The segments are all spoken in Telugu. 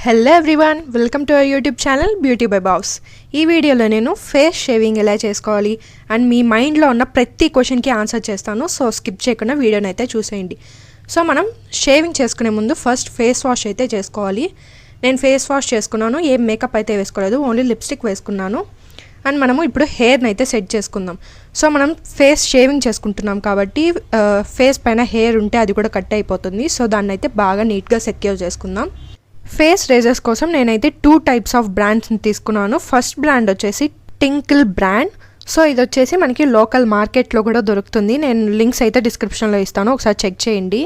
Hello everyone, welcome to our YouTube channel beautybybhavs. ఈ వీడియోలో నేను ఫేస్ షేవింగ్ ఎలా చేసుకోవాలి అండ్ మీ మైండ్లో ఉన్న ప్రతి క్వశ్చన్కి ఆన్సర్ చేస్తాను. సో స్కిప్ చేయకుండా వీడియోని అయితే చూసేయండి. సో మనం షేవింగ్ చేసుకునే ముందు ఫస్ట్ ఫేస్ వాష్ అయితే చేసుకోవాలి. నేను ఫేస్ వాష్ చేసుకున్నాను, ఏం మేకప్ అయితే వేసుకోలేదు, ఓన్లీ లిప్స్టిక్ వేసుకున్నాను. అండ్ మనము ఇప్పుడు హెయిర్ని అయితే సెట్ చేసుకుందాం. సో మనం ఫేస్ షేవింగ్ చేసుకుంటున్నాం కాబట్టి ఫేస్ పైన హెయిర్ ఉంటే అది కూడా కట్ అయిపోతుంది. సో దాన్ని అయితే బాగా నీట్గా సెక్యూర్ చేసుకుందాం. ఫేస్ రేజర్స్ కోసం నేనైతే 2 టైప్స్ ఆఫ్ బ్రాండ్స్ని తీసుకున్నాను. ఫస్ట్ బ్రాండ్ వచ్చేసి టింకిల్ బ్రాండ్. సో ఇది వచ్చేసి మనకి లోకల్ మార్కెట్లో కూడా దొరుకుతుంది. నేను లింక్స్ అయితే డిస్క్రిప్షన్లో ఇస్తాను, ఒకసారి చెక్ చేయండి.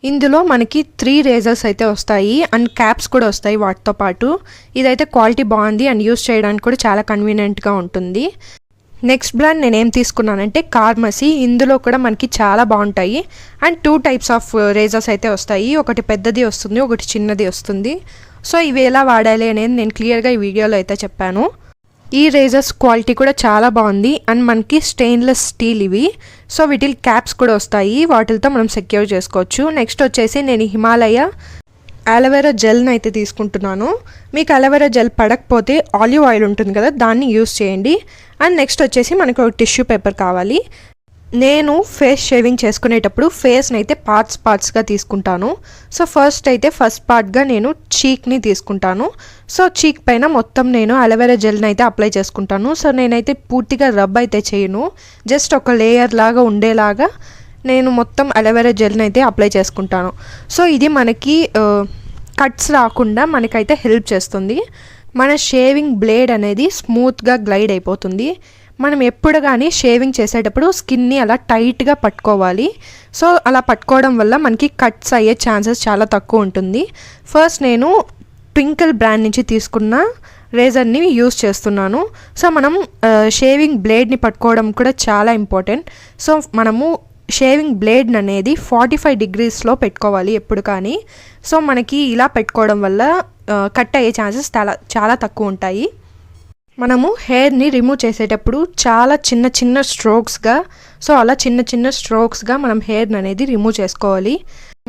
ఇందులో మనకి 3 రేజర్స్ అయితే వస్తాయి అండ్ క్యాప్స్ కూడా వస్తాయి వాటితో పాటు. ఇదైతే క్వాలిటీ బాగుంది అండ్ యూస్ చేయడానికి కూడా చాలా కన్వీనియంట్గా ఉంటుంది. నెక్స్ట్ బ్రాండ్ నేను ఏం తీసుకున్నానంటే కార్మసీ. ఇందులో కూడా మనకి చాలా బాగుంటాయి అండ్ 2 టైప్స్ ఆఫ్ రేజర్స్ అయితే వస్తాయి. ఒకటి పెద్దది వస్తుంది, ఒకటి చిన్నది వస్తుంది. సో ఇవి ఎలా వాడాలి అనేది నేను క్లియర్గా ఈ వీడియోలో అయితే చెప్పాను. ఈ రేజర్స్ క్వాలిటీ కూడా చాలా బాగుంది అండ్ మనకి స్టెయిన్లెస్ స్టీల్ ఇవి. సో వీటికి క్యాప్స్ కూడా వస్తాయి, వాటితో మనం సెక్యూర్ చేసుకోవచ్చు. నెక్స్ట్ వచ్చేసి నేను హిమాలయ అలోవెరా జెల్ని అయితే తీసుకుంటున్నాను. మీకు అలోవెరా జెల్ పడకపోతే ఆలివ్ ఆయిల్ ఉంటుంది కదా, దాన్ని యూస్ చేయండి. అండ్ నెక్స్ట్ వచ్చేసి మనకు ఒక టిష్యూ పేపర్ కావాలి. నేను ఫేస్ షేవింగ్ చేసుకునేటప్పుడు ఫేస్ని అయితే పార్ట్స్గా తీసుకుంటాను. సో ఫస్ట్ పార్ట్గా నేను చీక్ని తీసుకుంటాను. సో చీక్ పైన మొత్తం నేను అలోవెరా జెల్ని అయితే అప్లై చేసుకుంటాను. సో నేనైతే పూర్తిగా రబ్ అయితే చేయను, జస్ట్ ఒక లేయర్ లాగా ఉండేలాగా నేను మొత్తం అలోవెరా జెల్ని అయితే అప్లై చేసుకుంటాను. సో ఇది మనకి కట్స్ రాకుండా మనకైతే హెల్ప్ చేస్తుంది. మన షేవింగ్ బ్లేడ్ అనేది స్మూత్గా గ్లైడ్ అయిపోతుంది. మనం ఎప్పుడు కానీ షేవింగ్ చేసేటప్పుడు స్కిన్ని అలా టైట్గా పట్టుకోవాలి. సో అలా పట్టుకోవడం వల్ల మనకి కట్స్ అయ్యే ఛాన్సెస్ చాలా తక్కువ ఉంటుంది. ఫస్ట్ నేను ట్వింకిల్ బ్రాండ్ నుంచి తీసుకున్న రేజర్ని యూస్ చేస్తున్నాను. సో మనం షేవింగ్ బ్లేడ్ని పట్టుకోవడం కూడా చాలా ఇంపార్టెంట్. సో మనము షేవింగ్ బ్లేడ్ అనేది 45 degreesలో పెట్టుకోవాలి ఎప్పుడు కానీ. సో మనకి ఇలా పెట్టుకోవడం వల్ల కట్ అయ్యే ఛాన్సెస్ చాలా తక్కువ ఉంటాయి. మనము హెయిర్ని రిమూవ్ చేసేటప్పుడు చాలా చిన్న స్ట్రోక్స్గా, సో అలా చిన్న స్ట్రోక్స్గా మనం హెయిర్ని అనేది రిమూవ్ చేసుకోవాలి.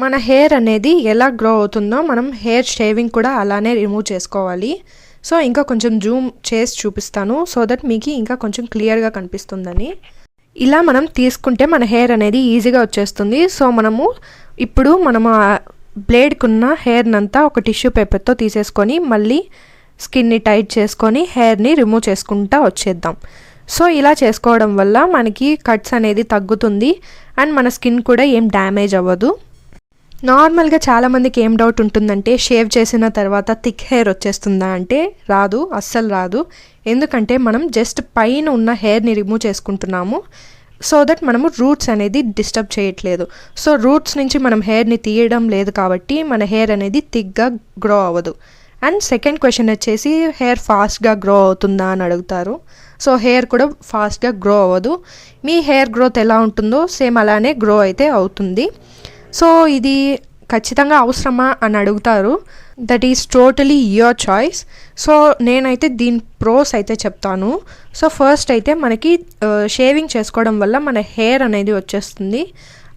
మన హెయిర్ అనేది ఎలా గ్రో అవుతుందో మనం హెయిర్ షేవింగ్ కూడా అలానే రిమూవ్ చేసుకోవాలి. సో ఇంకా కొంచెం జూమ్ చేసి చూపిస్తాను, సో దట్ మీకు ఇంకా కొంచెం క్లియర్గా కనిపిస్తుందని. ఇలా మనం తీసుకుంటే మన హెయిర్ అనేది ఈజీగా వచ్చేస్తుంది. సో మనము బ్లేడ్కున్న హెయిర్నంతా ఒక టిష్యూ పేపర్తో తీసేసుకొని మళ్ళీ స్కిన్ని టైట్ చేసుకొని హెయిర్ని రిమూవ్ చేసుకుంటూ వచ్చేద్దాం. సో ఇలా చేసుకోవడం వల్ల మనకి కట్స్ అనేది తగ్గుతుంది అండ్ మన స్కిన్ కూడా ఏం డ్యామేజ్ అవ్వదు. నార్మల్గా చాలామందికి ఏం డౌట్ ఉంటుందంటే షేవ్ చేసిన తర్వాత థిక్ హెయిర్ వచ్చేస్తుందా అంటే రాదు, అస్సలు రాదు. ఎందుకంటే మనం జస్ట్ పైన ఉన్న హెయిర్ని రిమూవ్ చేసుకుంటున్నాము. సో దట్ మనము రూట్స్ అనేది డిస్టర్బ్ చేయట్లేదు. సో రూట్స్ నుంచి మనం హెయిర్ని తీయడం లేదు కాబట్టి మన హెయిర్ అనేది థిక్గా గ్రో అవ్వదు. అండ్ సెకండ్ క్వశ్చన్ వచ్చేసి హెయిర్ ఫాస్ట్గా గ్రో అవుతుందా అని అడుగుతారు. సో హెయిర్ కూడా ఫాస్ట్గా గ్రో అవ్వదు. మీ హెయిర్ గ్రోత్ ఎలా ఉంటుందో సేమ్ అలానే గ్రో అయితే అవుతుంది. సో ఇది ఖచ్చితంగా అవసరమా అని అడుగుతారు. That is totally your choice. So నేనైతే దీని ప్రోస్ అయితే చెప్తాను. సో ఫస్ట్ అయితే మనకి షేవింగ్ చేసుకోవడం వల్ల మన హెయిర్ అనేది వచ్చేస్తుంది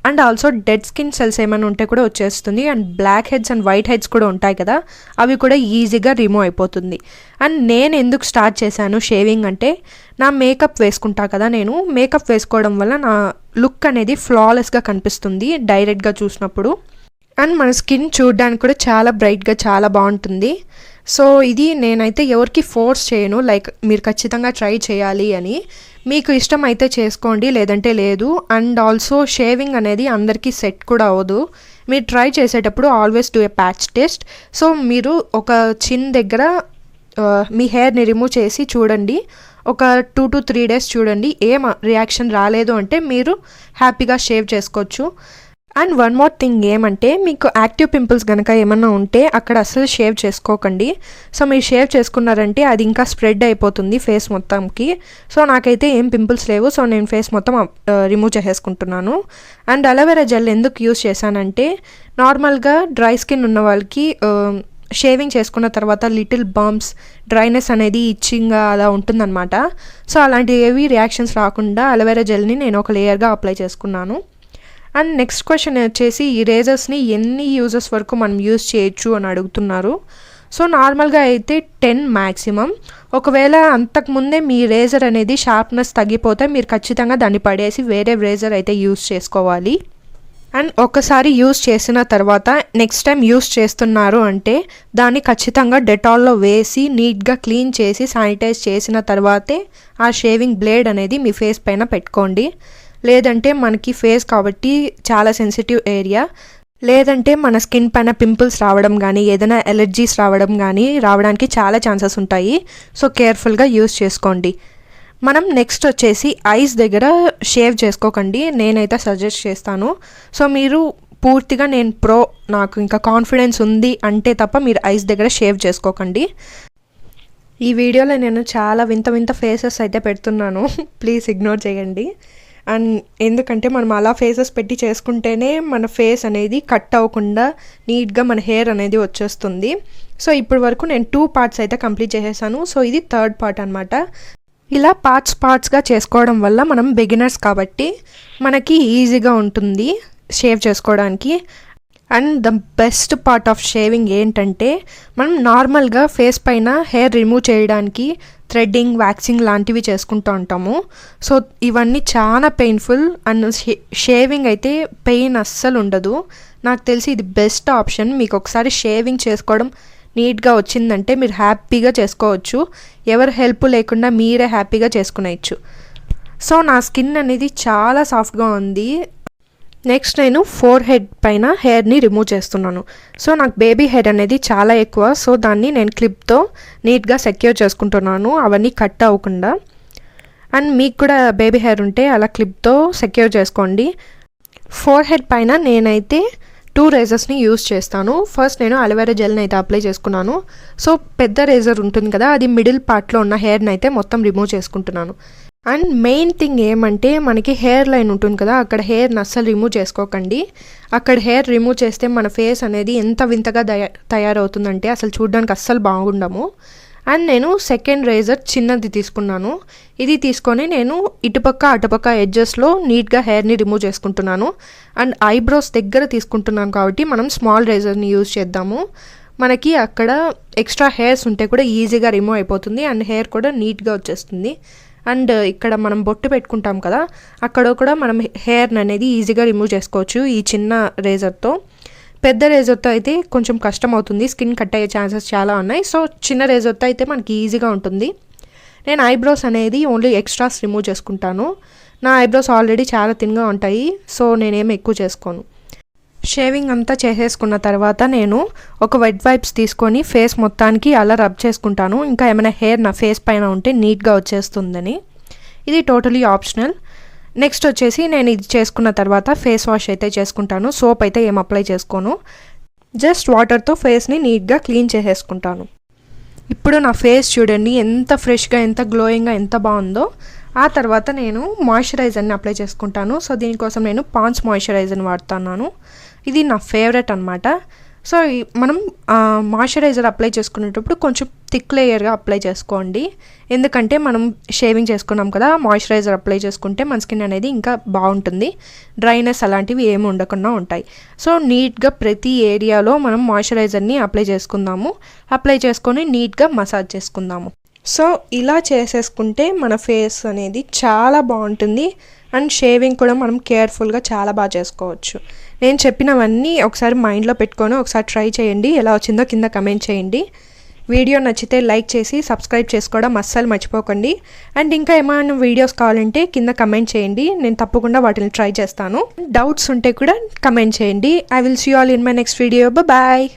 and also dead skin cells ఏమైనా ఉంటే కూడా వచ్చేస్తుంది. And black heads and white heads కూడా ఉంటాయి కదా, అవి కూడా ఈజీగా రిమూవ్ అయిపోతుంది. అండ్ నేను ఎందుకు స్టార్ట్ చేశాను షేవింగ్ అంటే, నా మేకప్ వేసుకుంటా కదా, నేను మేకప్ వేసుకోవడం వల్ల నా లుక్ అనేది ఫ్లాలెస్గా కనిపిస్తుంది డైరెక్ట్గా చూసినప్పుడు. అండ్ మన స్కిన్ చూడడానికి కూడా చాలా బ్రైట్గా చాలా బాగుంటుంది. సో ఇది నేనైతే ఎవరికి ఫోర్స్ చేయను, లైక్ మీరు ఖచ్చితంగా ట్రై చేయాలి అని. మీకు ఇష్టం అయితే చేసుకోండి, లేదంటే లేదు. అండ్ ఆల్సో షేవింగ్ అనేది అందరికీ సెట్ కూడా అవ్వదు. మీరు ట్రై చేసేటప్పుడు always do a patch test. So మీరు ఒక చిన్ దగ్గర మీ హెయిర్ని రిమూవ్ చేసి చూడండి, ఒక 2 to 3 days చూడండి. ఏం రియాక్షన్ రాలేదు అంటే మీరు హ్యాపీగా షేవ్ చేసుకోవచ్చు. అండ్ వన్ మోర్ థింగ్ ఏమంటే, మీకు యాక్టివ్ పింపుల్స్ కనుక ఏమన్నా ఉంటే అక్కడ అసలు షేవ్ చేసుకోకండి. సో మీరు షేవ్ చేసుకున్నారంటే అది ఇంకా స్ప్రెడ్ అయిపోతుంది ఫేస్ మొత్తంకి. సో నాకైతే ఏం పింపుల్స్ లేవు, సో నేను ఫేస్ మొత్తం రిమూవ్ చేసేసుకుంటున్నాను. అండ్ అలోవెరా జెల్ ఎందుకు యూస్ చేశానంటే, నార్మల్గా డ్రై స్కిన్ ఉన్న వాళ్ళకి షేవింగ్ చేసుకున్న తర్వాత లిటిల్ బంప్స్, డ్రైనెస్ అనేది ఇచ్చింగ్గా అలా ఉంటుందన్నమాట. సో అలాంటి ఏవి రియాక్షన్స్ రాకుండా అలోవెరా జెల్ని నేను ఒక లేయర్గా అప్లై చేసుకున్నాను. అండ్ నెక్స్ట్ క్వశ్చన్ వచ్చేసి ఈ రేజర్స్ని ఎన్ని యూజెస్ వరకు మనం యూజ్ చేయొచ్చు అని అడుగుతున్నారు. సో నార్మల్గా అయితే 10 మ్యాక్సిమం. ఒకవేళ అంతకుముందే మీ రేజర్ అనేది షార్ప్నెస్ తగ్గిపోతే మీరు ఖచ్చితంగా దాన్ని పడేసి వేరే రేజర్ అయితే యూస్ చేసుకోవాలి. అండ్ ఒకసారి యూస్ చేసిన తర్వాత నెక్స్ట్ టైం యూస్ చేస్తున్నారు అంటే దాన్ని ఖచ్చితంగా డెటాల్లో వేసి నీట్గా క్లీన్ చేసి శానిటైజ్ చేసిన తర్వాతే ఆ షేవింగ్ బ్లేడ్ అనేది మీ ఫేస్ పైన పెట్టుకోండి. లేదంటే మనకి ఫేస్ కాబట్టి చాలా సెన్సిటివ్ ఏరియా, లేదంటే మన స్కిన్ పైన పింపుల్స్ రావడం కానీ ఏదైనా ఎలర్జీస్ రావడం కానీ రావడానికి చాలా ఛాన్సెస్ ఉంటాయి. సో కేర్ఫుల్గా యూస్ చేసుకోండి. మనం నెక్స్ట్ వచ్చేసి ఐస్ దగ్గర షేవ్ చేసుకోకండి, నేనైతే సజెస్ట్ చేస్తాను. సో మీరు పూర్తిగా నాకు ఇంకా కాన్ఫిడెన్స్ ఉంది అంటే తప్ప మీరు ఐస్ దగ్గర షేవ్ చేసుకోకండి. ఈ వీడియోలో నేను చాలా వింత వింత ఫేసెస్ అయితే పెడుతున్నాను, ప్లీజ్ ఇగ్నోర్ చేయండి. అండ్ ఎందుకంటే మనం అలా ఫేసెస్ పెట్టి చేసుకుంటేనే మన ఫేస్ అనేది కట్ అవ్వకుండా నీట్గా మన హెయిర్ అనేది వచ్చేస్తుంది. సో ఇప్పటి వరకు నేను 2 పార్ట్స్ అయితే కంప్లీట్ చేసేసాను. సో ఇది 3rd పార్ట్ అనమాట. ఇలా పార్ట్స్గా చేసుకోవడం వల్ల మనం బిగినర్స్ కాబట్టి మనకి ఈజీగా ఉంటుంది షేవ్ చేసుకోవడానికి. And the best part of shaving ఏంటంటే మనం నార్మల్గా ఫేస్ పైన హెయిర్ రిమూవ్ చేయడానికి థ్రెడ్డింగ్, వ్యాక్సింగ్ లాంటివి చేసుకుంటూ ఉంటాము. సో ఇవన్నీ చాలా పెయిన్ఫుల్. అండ్ షేవింగ్ అయితే పెయిన్ అస్సలు ఉండదు. నాకు తెలిసి ఇది బెస్ట్ ఆప్షన్. మీకు ఒకసారి షేవింగ్ చేసుకోవడం నీట్గా వచ్చిందంటే మీరు హ్యాపీగా చేసుకోవచ్చు, ఎవరు హెల్ప్ లేకుండా మీరే హ్యాపీగా చేసుకునేయచ్చు. సో నా స్కిన్ అనేది చాలా సాఫ్ట్గా ఉంది. నెక్స్ట్ నేను ఫోర్ హెడ్ పైన హెయిర్ని రిమూవ్ చేస్తున్నాను. సో నాకు బేబీ హెయిర్ అనేది చాలా ఎక్కువ, సో దాన్ని నేను క్లిప్తో నీట్గా సెక్యూర్ చేసుకుంటున్నాను, అవన్నీ కట్ అవ్వకుండా. అండ్ మీకు కూడా బేబీ హెయిర్ ఉంటే అలా క్లిప్తో సెక్యూర్ చేసుకోండి. ఫోర్ హెడ్ పైన నేనైతే 2 రేజర్స్ని యూస్ చేస్తాను. ఫస్ట్ నేను అలోవెరా జెల్ని అయితే అప్లై చేసుకున్నాను. సో పెద్ద రేజర్ ఉంటుంది కదా, అది మిడిల్ పార్ట్లో ఉన్న హెయిర్ని అయితే మొత్తం రిమూవ్ చేసుకుంటున్నాను. అండ్ మెయిన్ థింగ్ ఏమంటే మనకి హెయిర్ లైన్ ఉంటుంది కదా, అక్కడ హెయిర్ని అస్సలు రిమూవ్ చేసుకోకండి. అక్కడ హెయిర్ రిమూవ్ చేస్తే మన ఫేస్ అనేది ఎంత వింతగా తయారవుతుందంటే అసలు చూడడానికి అస్సలు బాగుండము. అండ్ నేను సెకండ్ రేజర్ చిన్నది తీసుకున్నాను. ఇది తీసుకొని నేను ఇటుపక్క అటుపక్క ఎడ్జెస్లో నీట్గా హెయిర్ని రిమూవ్ చేసుకుంటున్నాను. అండ్ ఐబ్రోస్ దగ్గర తీసుకుంటున్నాను కాబట్టి మనం స్మాల్ రేజర్ని యూజ్ చేద్దాము. మనకి అక్కడ ఎక్స్ట్రా హెయిర్స్ ఉంటే కూడా ఈజీగా రిమూవ్ అయిపోతుంది అండ్ హెయిర్ కూడా నీట్గా వచ్చేస్తుంది. అండ్ ఇక్కడ మనం బొట్టు పెట్టుకుంటాం కదా, అక్కడ కూడా మనం హెయిర్ని అనేది ఈజీగా రిమూవ్ చేసుకోవచ్చు ఈ చిన్న రేజర్తో. పెద్ద రేజర్తో అయితే కొంచెం కష్టం అవుతుంది, స్కిన్ కట్ అయ్యే ఛాన్సెస్ చాలా ఉన్నాయి. సో చిన్న రేజర్తో అయితే మనకి ఈజీగా ఉంటుంది. నేను ఐబ్రోస్ అనేది ఓన్లీ ఎక్స్ట్రాస్ రిమూవ్ చేసుకుంటాను. నా ఐబ్రోస్ ఆల్రెడీ చాలా థిన్గా ఉంటాయి, సో నేనేమి ఎక్కువ చేసుకోను. షేవింగ్ అంతా చేసేసుకున్న తర్వాత నేను ఒక వెట్ వైప్స్ తీసుకొని ఫేస్ మొత్తానికి అలా రబ్ చేసుకుంటాను, ఇంకా ఏమైనా హెయిర్ నా ఫేస్ పైన ఉంటే నీట్గా వచ్చేస్తుందని. ఇది టోటలీ ఆప్షనల్. నెక్స్ట్ వచ్చేసి నేను ఇది చేసుకున్న తర్వాత ఫేస్ వాష్ అయితే చేసుకుంటాను. సోప్ అయితే ఏం అప్లై చేసుకోను, జస్ట్ వాటర్తో ఫేస్ని నీట్గా క్లీన్ చేసేసుకుంటాను. ఇప్పుడు నా ఫేస్ చూడండి ఎంత ఫ్రెష్గా, ఎంత గ్లోయింగ్గా, ఎంత బాగుందో. ఆ తర్వాత నేను మాయిశ్చరైజర్ని అప్లై చేసుకుంటాను. సో దీనికోసం నేను పాండ్స్ మాయిశ్చరైజర్ని వాడుతున్నాను. ఇది నా ఫేవరెట్ అనమాట. సో మనం మాయిశ్చరైజర్ అప్లై చేసుకునేటప్పుడు కొంచెం థిక్ లేయర్గా అప్లై చేసుకోండి, ఎందుకంటే మనం షేవింగ్ చేసుకున్నాం కదా, మాయిశ్చరైజర్ అప్లై చేసుకుంటే మన స్కిన్ అనేది ఇంకా బాగుంటుంది, డ్రైనెస్ అలాంటివి ఏమి ఉండకుండా ఉంటాయి. సో నీట్గా ప్రతి ఏరియాలో మనం మాయిశ్చరైజర్ని అప్లై చేసుకుందాము. అప్లై చేసుకొని నీట్గా మసాజ్ చేసుకుందాము. సో ఇలా చేసేసుకుంటే మన ఫేస్ అనేది చాలా బాగుంటుంది. అండ్ షేవింగ్ కూడా మనం కేర్ఫుల్గా చాలా బాగా చేసుకోవచ్చు. నేను చెప్పినవన్నీ ఒకసారి మైండ్లో పెట్టుకొని ఒకసారి ట్రై చేయండి, ఎలా వచ్చిందో కింద కమెంట్ చేయండి. వీడియో నచ్చితే లైక్ చేసి సబ్స్క్రైబ్ చేసుకోవడం అస్సలు మర్చిపోకండి. అండ్ ఇంకా ఏమైనా వీడియోస్ కావాలంటే కింద కమెంట్ చేయండి, నేను తప్పకుండా వాటిని ట్రై చేస్తాను. డౌట్స్ ఉంటే కూడా కమెంట్ చేయండి. I will see you all in my next video. Bye.